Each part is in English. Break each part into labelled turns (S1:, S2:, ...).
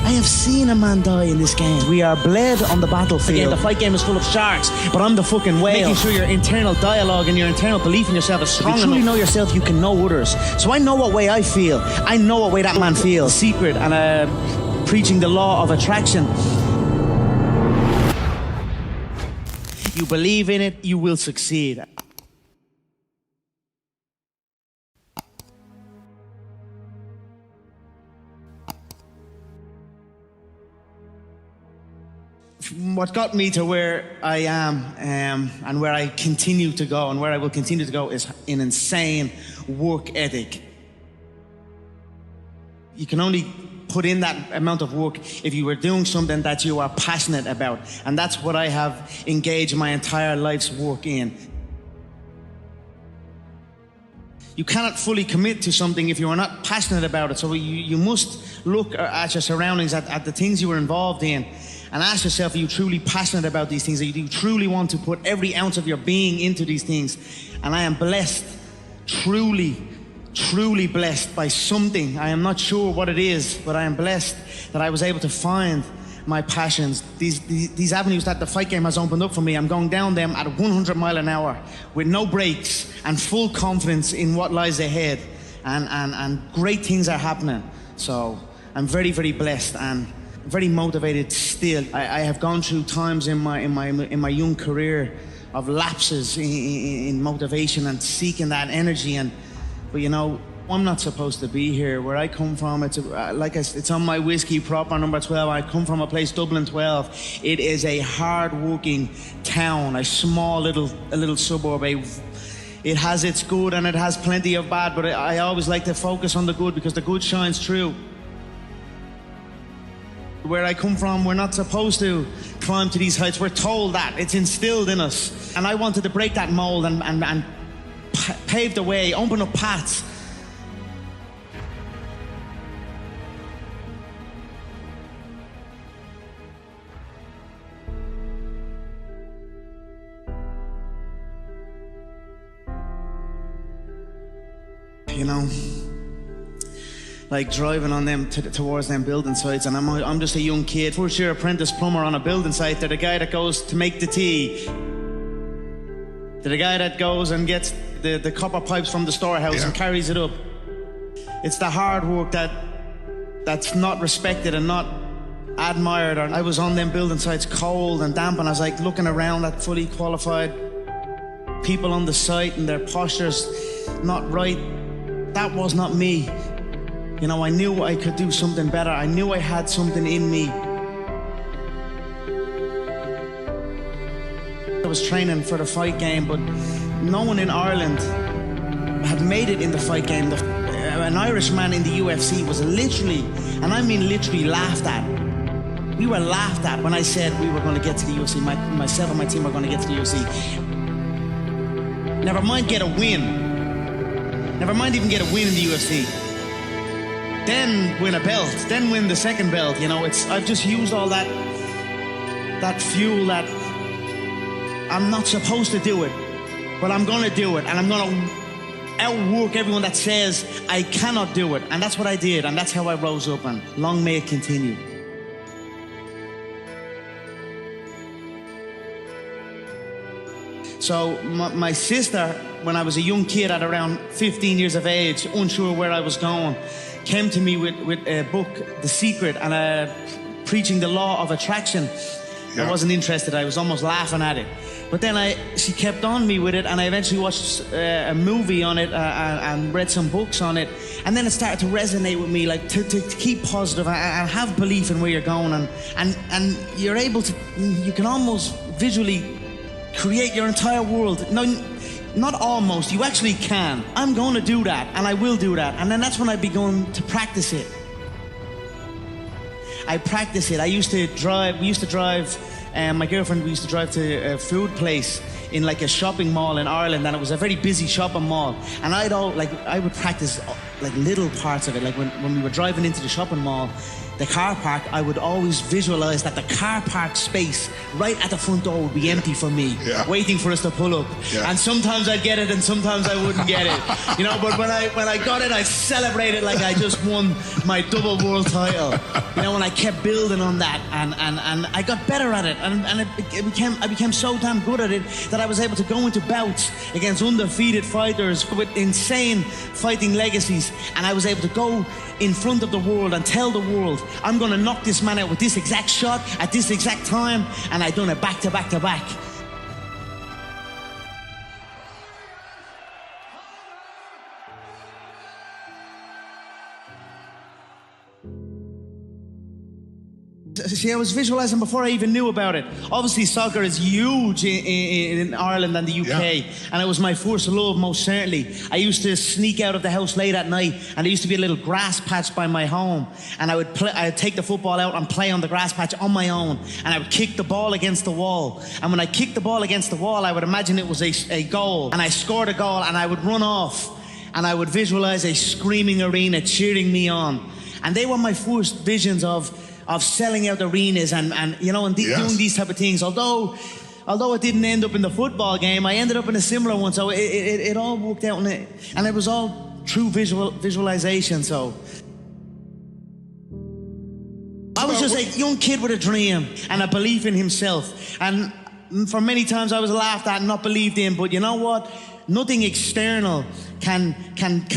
S1: I have seen a man die in this game. We are bled on the battlefield. Again, the fight game is full of sharks, but I'm the fucking whale. Making sure your internal dialogue and your internal belief in yourself is strong enough. If you truly know yourself, you can know others. So I know what way I feel. I know what way that man feels. Secret and preaching the law of attraction. You believe in it, you will succeed. What got me to where I am and where I continue to go and where I will continue to go is an insane work ethic. You can only put in that amount of work if you were doing something that you are passionate about. And that's what I have engaged my entire life's work in. You cannot fully commit to something if you are not passionate about it. So you must look at your surroundings, at the things you were involved in, and ask yourself, are you truly passionate about these things? Do you truly want to put every ounce of your being into these things? And I am blessed, truly blessed by something. I am not sure what it is, but I am blessed that I was able to find my passions. These avenues that the fight game has opened up for me, I'm going down them at 100 miles an hour with no brakes and full confidence in what lies ahead. And great things are happening. So I'm very, very blessed and very motivated still. I have gone through times in my young career of lapses in motivation and seeking that energy. But you know, I'm not supposed to be here. Where I come from, it's on my whiskey proper number 12. I come from a place, Dublin 12. It is a hard-working town, a small little suburb. It has its good and it has plenty of bad, but I always like to focus on the good because the good shines through. Where I come from, we're not supposed to climb to these heights. We're told that. It's instilled in us. And I wanted to break that mold and pave the way, open up paths. You know, like driving on them towards them building sites, and I'm just a young kid, first year apprentice plumber on a building site. They're the guy that goes to make the tea. They're the guy that goes and gets the copper pipes from the storehouse and carries it up. It's the hard work that's not respected and not admired. I was on them building sites cold and damp, and I was like looking around at fully qualified people on the site and their postures not right. That was not me. You know, I knew I could do something better. I knew I had something in me. I was training for the fight game, but no one in Ireland had made it in the fight game. An Irishman in the UFC was literally, and I mean literally, laughed at. We were laughed at when I said we were going to get to the UFC. Myself and my team were going to get to the UFC. Never mind get a win. Never mind even get a win in the UFC. Then win a belt, then win the second belt. You know, I've just used all that fuel that I'm not supposed to do it, but I'm gonna do it, and I'm gonna outwork everyone that says I cannot do it. And that's what I did, and that's how I rose up, and long may it continue. So my sister, when I was a young kid at around 15 years of age, unsure where I was going, came to me with a book, The Secret, and preaching the law of attraction. I wasn't interested. I was almost laughing at it. But then she kept on me with it, and I eventually watched a movie on it and read some books on it. And then it started to resonate with me, like to keep positive and have belief in where you're going. And you're able to, you can almost visually create your entire world. No, not almost, you actually can. I'm going to do that, and I will do that. And then that's when I began to practice it. I practice it. We used to drive, my girlfriend, we used to drive to a food place in like a shopping mall in Ireland, and it was a very busy shopping mall. And I would practice like little parts of it. Like when we were driving into the shopping mall, the car park, I would always visualize that the car park space right at the front door would be empty for me, waiting for us to pull up. And sometimes I'd get it and sometimes I wouldn't get it. You know, but when I got it, I celebrated like I just won my double world title. You know, and I kept building on that, and I got better at it, and I became so damn good at it that I was able to go into bouts against undefeated fighters with insane fighting legacies, and I was able to go in front of the world and tell the world, I'm going to knock this man out with this exact shot at this exact time, and I done it back to back to back. See, I was visualizing before I even knew about it. Obviously, soccer is huge in Ireland and the UK, and it was my first love, most certainly. I used to sneak out of the house late at night, and there used to be a little grass patch by my home, and I would take the football out and play on the grass patch on my own, and I would kick the ball against the wall. And when I kicked the ball against the wall, I would imagine it was a goal, and I scored a goal, and I would run off, and I would visualize a screaming arena cheering me on. And they were my first visions of selling out arenas and you know, and doing these type of things. Although it didn't end up in the football game, I ended up in a similar one. So it all worked out, and it was all true visualization. So I was just a young kid with a dream and a belief in himself. And for many times I was laughed at and not believed in. But you know what? Nothing external can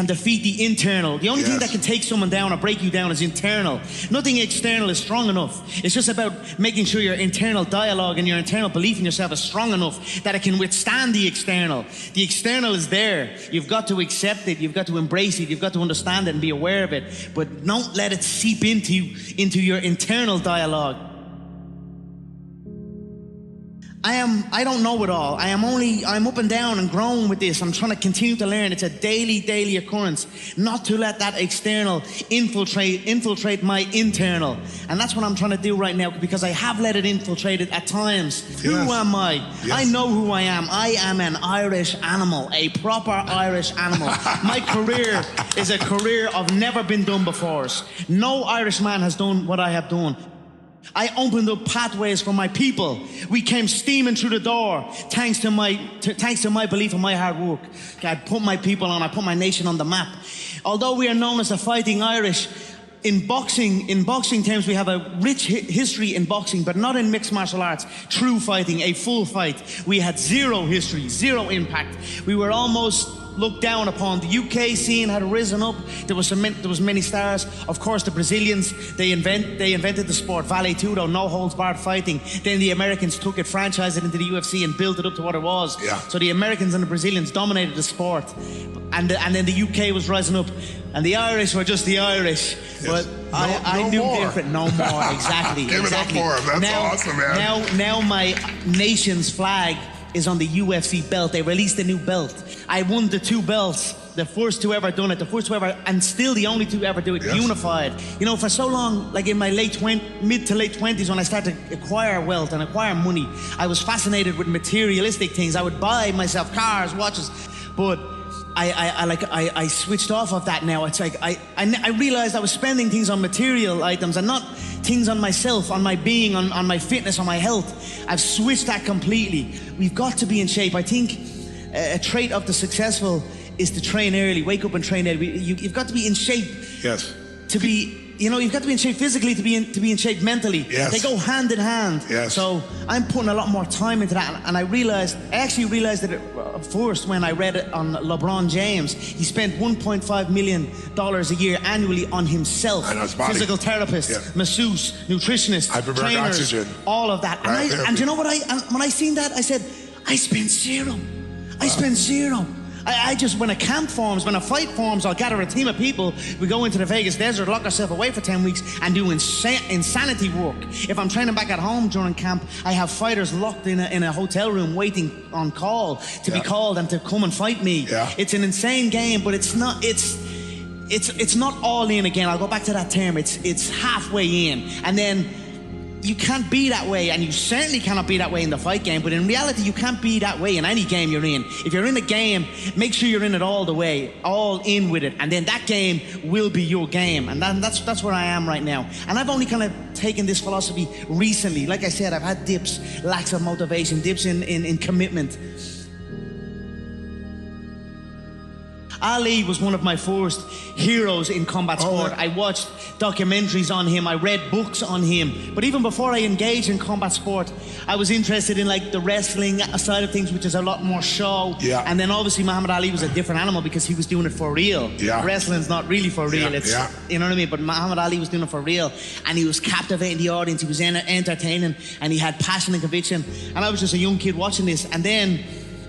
S1: defeat the internal. The only thing that can take someone down or break you down is internal. Nothing external is strong enough. It's just about making sure your internal dialogue and your internal belief in yourself is strong enough that it can withstand the external. The external is there. You've got to accept it. You've got to embrace it. You've got to understand it and be aware of it. But don't let it seep into your internal dialogue. I don't know it all. I'm up and down and growing with this. I'm trying to continue to learn. It's a daily occurrence. Not to let that external infiltrate my internal. And that's what I'm trying to do right now, because I have let it infiltrate it at times. Yes. Who am I? Yes. I know who I am. I am an Irish animal, a proper Irish animal. My career is a career of never been done before. No Irish man has done what I have done. I opened up pathways for my people. We came steaming through the door thanks to my belief and my hard work. I put my people on, I put my nation on the map. Although we are known as the Fighting Irish, in boxing terms, we have a rich history in boxing, but not in mixed martial arts. True fighting, a full fight. We had zero history, zero impact. We were almost looked down upon. The UK scene had risen up. There was many stars. Of course, the Brazilians, they invented the sport, Vale Tudo, no holds barred fighting. Then the Americans took it, franchised it into the UFC, and built it up to what it was. Yeah. So the Americans and the Brazilians dominated the sport, and then the UK was rising up, and the Irish were just the Irish. Yes. But I knew different. No more. Exactly.
S2: Give
S1: exactly.
S2: it up for them. That's awesome, man.
S1: Now my nation's flag is on the UFC belt. They released a new belt. I won the two belts, the first two ever done it, and still the only two ever do it, unified. You know, for so long, like in my mid to late 20s, when I started to acquire wealth and acquire money, I was fascinated with materialistic things. I would buy myself cars, watches, but I switched off of that now. It's like I realized I was spending things on material items and not things on myself, on my being, on my fitness, on my health. I've switched that completely. We've got to be in shape. I think a trait of the successful is to train early, wake up and train early. You've got to be in shape.
S2: Yes.
S1: To be, you know, you've got to be in shape physically to be in shape mentally.
S2: Yes.
S1: They go hand in hand.
S2: Yes.
S1: So I'm putting a lot more time into that, and I actually realized it first when I read it on LeBron James. He spent $1.5 million a year annually on himself.
S2: And his body.
S1: Physical therapist, masseuse, nutritionist,
S2: hyperbaric oxygen,
S1: all of that. And you know what? When I seen that, I said, I spent zero. I spent zero. I just, when a camp forms, when a fight forms, I'll gather a team of people. We go into the Vegas desert, lock ourselves away for 10 weeks and do insanity work. If I'm training back at home during camp, I have fighters locked in a hotel room waiting on call to be called and to come and fight me. Yeah. It's an insane game, but it's not all in again. I'll go back to that term. It's halfway in. And then you can't be that way, and you certainly cannot be that way in the fight game, but in reality you can't be that way in any game you're in. If you're in a game, make sure you're in it all the way, all in with it, and then that game will be your game. And that's where I am right now. And I've only kind of taken this philosophy recently. Like I said, I've had dips, lacks of motivation, dips in commitment. Ali was one of my first heroes in combat sport. I watched documentaries on him, I read books on him. But even before I engaged in combat sport, I was interested in like the wrestling side of things, which is a lot more show.
S2: Yeah.
S1: And then obviously Muhammad Ali was a different animal because he was doing it for real.
S2: Yeah.
S1: Wrestling's not really for real.
S2: Yeah.
S1: It's,
S2: Yeah.
S1: you know what I mean? But Muhammad Ali was doing it for real, and he was captivating the audience, he was entertaining, and he had passion and conviction. And I was just a young kid watching this. And then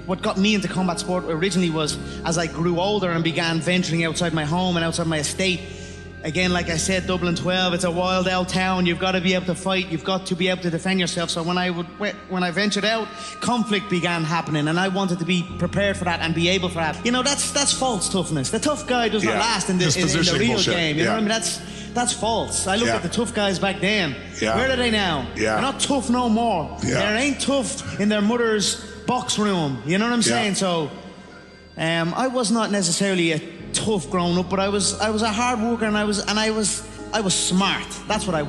S1: what got me into combat sport originally was as I grew older and began venturing outside my home and outside my estate. Again, like I said, Dublin 12, it's a wild out town. You've got to be able to fight. You've got to be able to defend yourself. So when I ventured out, conflict began happening, and I wanted to be prepared for that and be able for that. You know, that's false toughness. The tough guy does not last in the real
S2: bullshit.
S1: game. You know what I mean? That's false. I look at the tough guys back then. Where are they now? They're not tough no more. They ain't tough in their mother's box room. You know what I'm saying? So I was not necessarily a tough growing up, but I was a hard worker, and I was smart. That's what I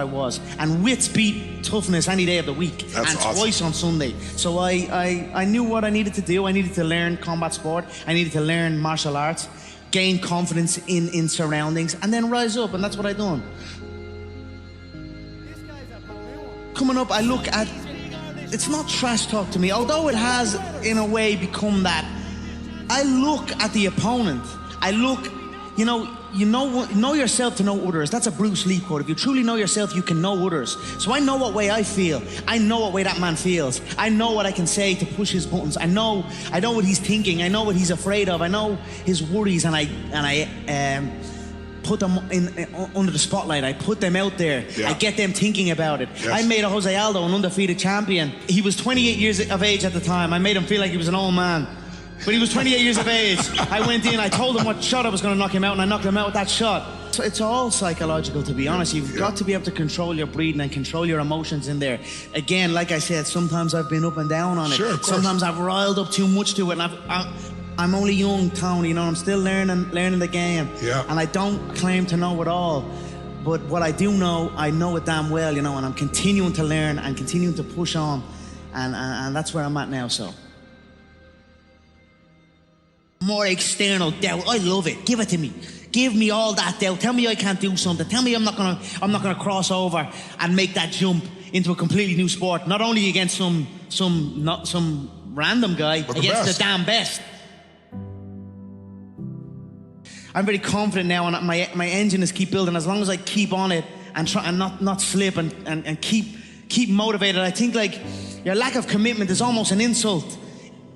S1: was. And wits beat toughness any day of the week.
S2: That's
S1: and
S2: awesome.
S1: Twice on Sunday. So I knew what I needed to do. I needed to learn combat sport. I needed to learn martial arts, gain confidence in surroundings, and then rise up. And that's what I done. Coming up, I look at, it's not trash talk to me, although it has in a way become that. I look at the opponent. I look, you know yourself to know others. That's a Bruce Lee quote. If you truly know yourself, you can know others. So I know what way I feel. I know what way that man feels. I know what I can say to push his buttons. I know what he's thinking. I know what he's afraid of. I know his worries, and I put them under the spotlight. I put them out there. I get them thinking about it. I made a Jose Aldo an undefeated champion. He was 28 years of age at the time. I made him feel like he was an old man. But he was 28 years of age. I went in, I told him what shot I was going to knock him out, and I knocked him out with that shot. So it's all psychological, to be honest. You've got to be able to control your breathing and control your emotions in there. Again, like I said, sometimes I've been up and down on it.
S2: Sure, of course.
S1: Sometimes I've riled up too much to it, and I'm only young, Tony, you know, I'm still learning the game. And I don't claim to know it all. But what I do know, I know it damn well, you know, and I'm continuing to learn and continuing to push on. And that's where I'm at now, so. More external doubt. I love it. Give it to me. Give me all that doubt. Tell me I can't do something. Tell me I'm not gonna cross over and make that jump into a completely new sport. Not only against some random guy,
S2: but
S1: against the damn best. I'm very confident now, and my engine is keep building. As long as I keep on it and try and not slip and keep motivated. I think like your lack of commitment is almost an insult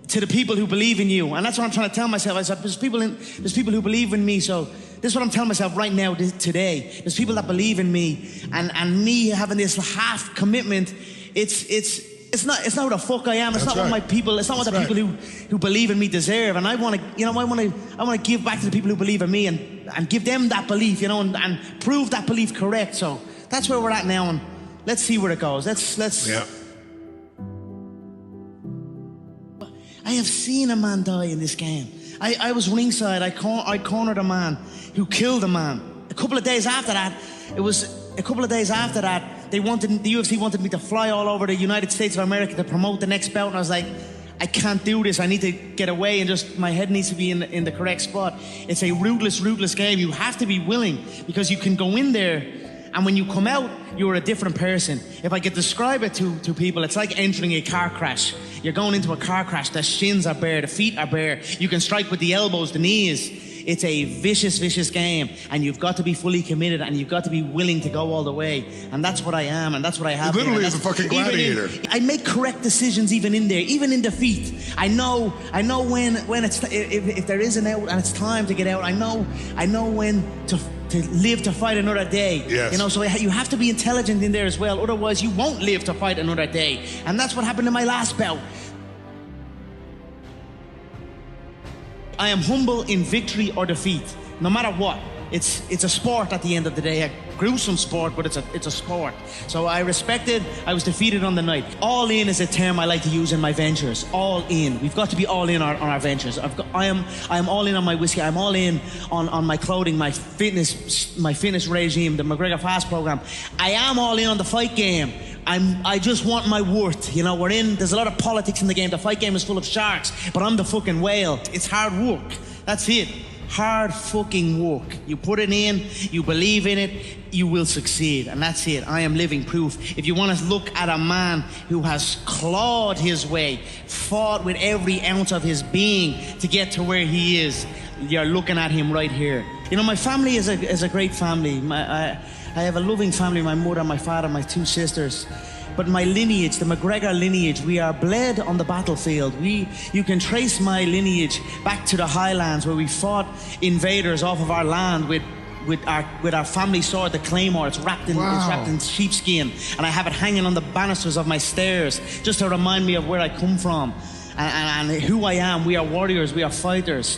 S1: to the people who believe in you. And that's what I'm trying to tell myself. I said, there's people who believe in me, so this is what I'm telling myself right now, today. There's people that believe in me, and me having this half commitment, it's not who the fuck I am. It's not what my people, it's not what the people who believe in me deserve. And I want to give back to the people who believe in me and give them that belief, you know, and prove that belief correct. So that's where we're at now, and let's see where it goes. Let's I have seen a man die in this game. I was ringside. I cornered a man who killed a man. A couple of days after that, the UFC wanted me to fly all over the United States of America to promote the next bout, and I was like, I can't do this. I need to get away, and just my head needs to be in the correct spot. It's a ruthless game. You have to be willing, because you can go in there, and when you come out, you're a different person. If I could describe it to people, it's like entering a car crash. You're going into a car crash. The shins are bare, the feet are bare. You can strike with the elbows, the knees. It's a vicious game, and you've got to be fully committed, and you've got to be willing to go all the way. And that's what I am, and that's what I have.
S2: Literally is a fucking gladiator.
S1: I make correct decisions even in there, even in defeat. I know when it's if there is an out and it's time to get out. I know when to live to fight another day.
S2: Yes.
S1: You know, so you have to be intelligent in there as well. Otherwise, you won't live to fight another day. And that's what happened in my last bout. I am humble in victory or defeat, no matter what. it's a sport at the end of the day, a gruesome sport, but it's a sport. So I respected. I was defeated on the night. All in is a term I like to use in my ventures. All in. We've got to be all in on our ventures. I am all in on my whiskey. I'm all in on my clothing, my fitness regime, the McGregor Fast program. I am all in on the fight game. I just want my worth. You know, there's a lot of politics in the game. The fight game is full of sharks, but I'm the fucking whale. It's hard work. That's it. Hard fucking work. You put it in, you believe in it, you will succeed. And that's it. I am living proof. If you want to look at a man who has clawed his way, fought with every ounce of his being to get to where he is, you're looking at him right here. You know, my family is a great family. I have a loving family, my mother, my father, my 2 sisters. But my lineage, the McGregor lineage, we are bled on the battlefield. You can trace my lineage back to the Highlands, where we fought invaders off of our land with our family sword, the claymore. It's wrapped in sheepskin, and I have it hanging on the banisters of my stairs, just to remind me of where I come from and who I am. We are warriors, we are fighters.